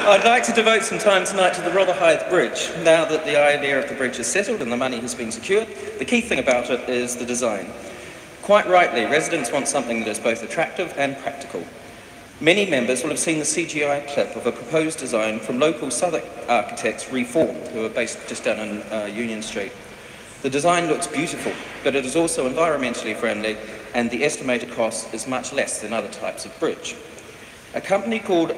I'd like to devote some time tonight to the Rotherhithe Bridge. Now that the idea of the bridge is settled and the money has been secured, the key thing about it is the design. Quite rightly, residents want something that is both attractive and practical. Many members will have seen the CGI clip of a proposed design from local Southwark architects Reform, who are based just down on Union Street. The design looks beautiful, but it is also environmentally friendly, and the estimated cost is much less than other types of bridge. A company called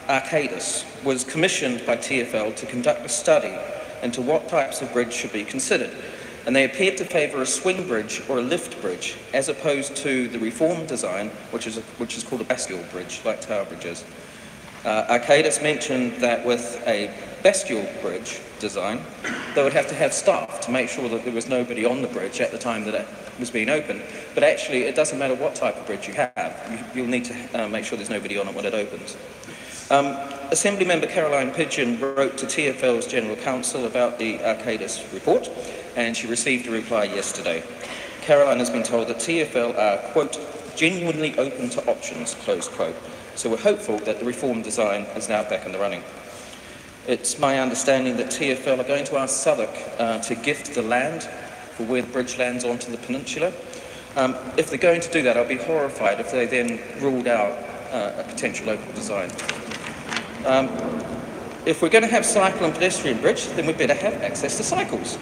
Arcadis was commissioned by TfL to conduct a study into what types of bridge should be considered, and they appeared to favour a swing bridge or a lift bridge, as opposed to the Reform design, which is called a bastille bridge, like tower bridges. Arcadis mentioned that with a bastille bridge design, they would have to have staff to make sure that there was nobody on the bridge at the time that it was being opened. But actually, it doesn't matter what type of bridge you have. You'll need to make sure there's nobody on it when it opens. Assembly member Caroline Pidgeon wrote to TfL's General Counsel about the Arcadis report, and she received a reply yesterday. Caroline has been told that TfL are, quote, genuinely open to options, close quote. So we're hopeful that the Reform design is now back in the running. It's my understanding that TfL are going to ask Southwark to gift the land for where the bridge lands onto the peninsula. If they're going to do that, I'll be horrified if they then ruled out a potential local design. If we're going to have cycle and pedestrian bridge, then we'd better have access to cycles.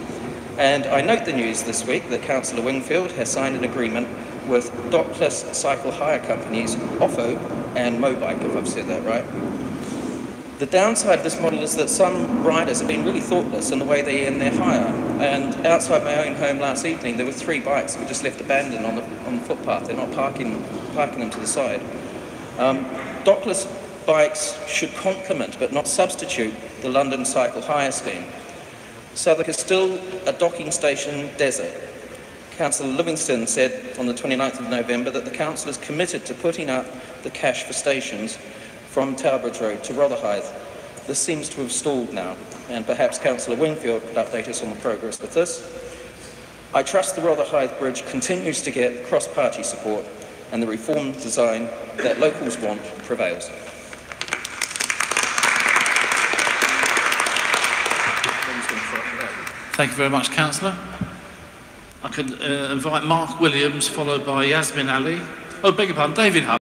And I note the news this week that Councillor Wingfield has signed an agreement with dockless cycle hire companies, Offo and Mobike, if I've said that right. The downside of this model is that some riders have been really thoughtless in the way they end their hire. And outside my own home last evening, there were 3 bikes that were just left abandoned on the footpath. They're not parking them to the side. Dockless bikes should complement, but not substitute, the London cycle hire scheme. Southwark is still a docking station desert. Councillor Livingston said on the 29th of November that the council is committed to putting up the cash for stations from Towerbridge Road to Rotherhithe. This seems to have stalled now, and perhaps Councillor Wingfield could update us on the progress with this. I trust the Rotherhithe Bridge continues to get cross-party support, and the Reform design that locals want prevails. Thank you very much, Councillor. I could invite Mark Williams, followed by Yasmin Ali. Oh, beg your pardon, David Hunt.